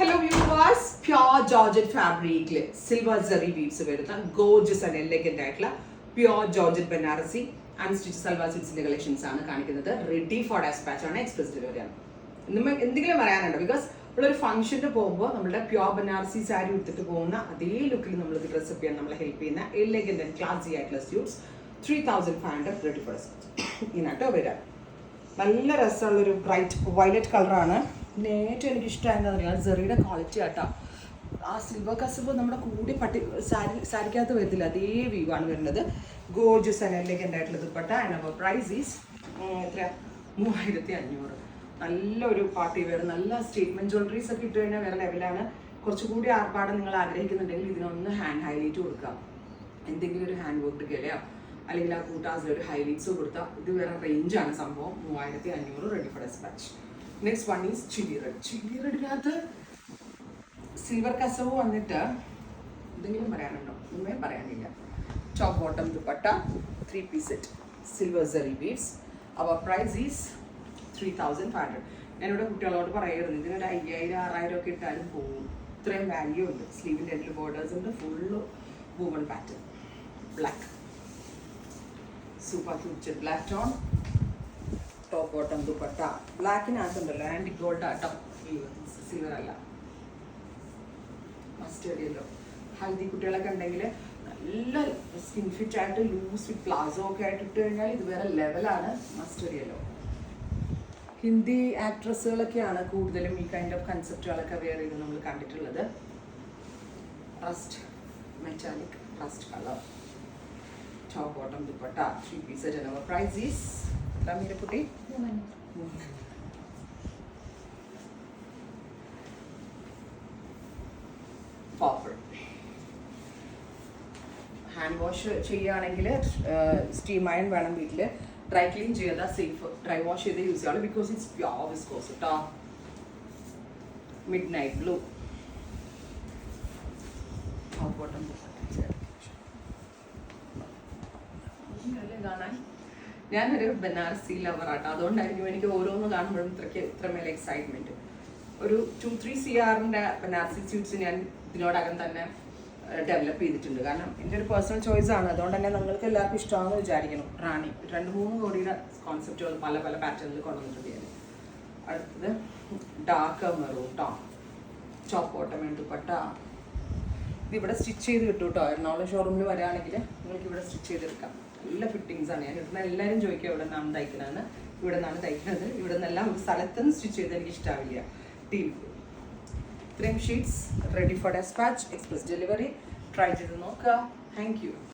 Hello viewers, pure georgette ഫാബ്രിക്കിൽ silver zari beads വരുന്ന gorgeous and elegant ആയിട്ടുള്ള pure georgette Banarasi unstitch salwar സിൽസിന്റെ കളക്ഷൻസ് ആണ് കാണിക്കുന്നത്. റെഡി ഫോർ ഡെസ്പാച്ച് ആണ്, എക്സ്പ്രസ് ഡെലിവറി ആണ്. എന്തെങ്കിലും പറയാനുണ്ടോ? ബിക്കോസ് നമ്മളൊരു ഫംഗ്ഷന് പോകുമ്പോൾ നമ്മുടെ പ്യോർ ബനാറസി സാരി എടുത്തിട്ട് പോകുന്ന അതേ ലുക്കിൽ നമ്മൾക്ക് ഡ്രസ്സ് ചെയ്യാൻ നമ്മളെ ഹെൽപ്പ് ചെയ്യുന്ന എലഗന്റ് ആൻഡ് ക്ലാസി ആയിട്ടുള്ള സ്യൂട്ട്സ് 3500 റെഡി ഫോർ ഡെസ്പാച്ച് ഇതിനാട്ടോ വരാം. നല്ല രസമുള്ളൊരു ബ്രൈറ്റ് വയലറ്റ് കളറാണ്. പിന്നെ ഏറ്റവും എനിക്ക് ഇഷ്ടമായെന്ന് പറഞ്ഞാൽ സെറിയുടെ ക്വാളിറ്റി ആട്ടോ. ആ സിൽവർ കസവ് നമ്മുടെ കൂടി സാരിക്കകത്ത് വരത്തില്ല, അതേ വ്യൂ ആണ് വരുന്നത്. ഗോർജസ് ആൻഡ് എലഗന്റ് ആയിട്ടുള്ള dupatta. And our price is എത്ര 3500. നല്ലൊരു പാർട്ടി വെയർ, നല്ല സ്റ്റേറ്റ്മെന്റ് ജ്വല്ലറീസ് ഒക്കെ ഇട്ട് കഴിഞ്ഞാൽ വേറെ ലെവലാണ്. കുറച്ചുകൂടി ആർഭാടം നിങ്ങൾ ആഗ്രഹിക്കുന്നുണ്ടെങ്കിൽ ഇതിനൊന്ന് ഹാൻഡ് ഹൈലൈറ്റ് കൊടുക്കാം. എന്തെങ്കിലും ഒരു ഹാൻഡ് വർക്ക് കയറിയോ അല്ലെങ്കിൽ ആ കൂട്ടാസിൽ ഒരു ഹൈലൈറ്റ്സോ കൊടുത്താൽ ഇത് വേറെ റേഞ്ചാണ് സംഭവം. 3500 ready for despatch. Next one is chilli red. Chilli റെഡിനകത്ത് സിൽവർ കസവ് വന്നിട്ട് എന്തെങ്കിലും പറയാനുണ്ടോ? ഒന്നുമേ പറയാനില്ല. Top bottom dupatta 3 piece set silver zari beads. അവർ പ്രൈസ് ഈസ് 3500. ഞാനിവിടെ കുട്ടികളോട് പറയരുത്, ഇതിനൊരു 5000-6000 ഒക്കെ ഇട്ടാലും പോകും. ഇത്രയും വാല്യൂ ഉണ്ട്. സ്ലീവിൻ്റെ എൻഡിൽ ബോർഡേഴ്സ് ഉണ്ട്. Full woman pattern. Black super cute black tone. Top bottom dupatta ബ്ലാക്കിനകത്തുണ്ടല്ലോ ആൻറ്റി ഗോൾഡ് ആട്ടോ, സിൽവർ അല്ല. Mustard yellow. ഹൽദി കുട്ടികളൊക്കെ ഉണ്ടെങ്കിൽ നല്ല സ്കിൻ ഫിറ്റ് ആയിട്ട് ലൂസ് ഫിറ്റ് പ്ലാസോ ഒക്കെ ആയിട്ട് ഇട്ട് കഴിഞ്ഞാൽ ഇത് വേറെ ലെവലാണ്. Mustard yellow. ഹിന്ദി ആക്ട്രസ്സുകളൊക്കെയാണ് കൂടുതലും ഈ കൈൻഡ് ഓഫ് കൺസെപ്റ്റുകളൊക്കെ വെയർ ചെയ്ത് നമ്മൾ കണ്ടിട്ടുള്ളത്. Rust metallic rust colour. Top bottom dupatta 3 piece set. Our price is കുട്ടി പർപ്പിൾ. ഹാൻഡ് വാഷ് ചെയ്യുകയാണെങ്കിൽ സ്റ്റീം അയൺ വേണം വീട്ടിൽ. ഡ്രൈ ക്ലീൻ ചെയ്താൽ സേഫ്. ഡ്രൈ വാഷ് ചെയ്ത് യൂസ് ചെയ്യാം ബിക്കോസ് ഇറ്റ്സ് പ്യോർ വിസ്കോസ് കേട്ടോ. Midnight blue. Top bottom കാണാൻ ഞാനൊരു ബനാറസി ലവർ ആട്ടോ, അതുകൊണ്ടായിരിക്കും എനിക്ക് ഓരോന്ന് കാണുമ്പോഴും ഇത്രമേൽ എക്സൈറ്റ്മെന്റ്. ഒരു 2-3 CRന്റെ ബനാറസി സ്യൂട്ട്സ് ഞാൻ ഇതിനോടകം തന്നെ ഡെവലപ്പ് ചെയ്തിട്ടുണ്ട്. കാരണം എൻ്റെ ഒരു പേഴ്സണൽ ചോയ്സ് ആണ്. അതുകൊണ്ട് തന്നെ നിങ്ങൾക്ക് എല്ലാവർക്കും ഇഷ്ടമാണെന്ന് വിചാരിക്കണം. റാണി 2-3 കോടിയുടെ കോൺസെപ്റ്റുകൾ പല പല പാറ്റേണിൽ കൊണ്ടുവന്നിട്ടുണ്ട് ഞാൻ. അടുത്തത് dark maroon top bottom dupatta. ഇതിവിടെ സ്റ്റിച്ച് ചെയ്ത് കിട്ടും കേട്ടോ. എറണാകുളം ഷോറൂമിൽ വരികയാണെങ്കിൽ നിങ്ങൾക്ക് ഇവിടെ സ്റ്റിച്ച് ചെയ്തെടുക്കാം. നല്ല ഫിറ്റിങ്സ് ആണ്. ഞാൻ ഇവിടുന്ന് എല്ലാവരും ചോദിക്കുക ഇവിടെ നിന്നാണ് തയ്ക്കുന്നതെന്ന്. ഇവിടെ നിന്നാണ് തയ്ക്കുന്നത്. ഇവിടെ നിന്നെല്ലാം ഒരു സ്ഥലത്തുനിന്ന് സ്റ്റിച്ച് ചെയ്ത് എനിക്ക് ഇഷ്ടമാവില്ല. ടീം ഇത്രയും sheets ready for despatch, express delivery. Try ചെയ്ത് നോക്കുക. Thank U.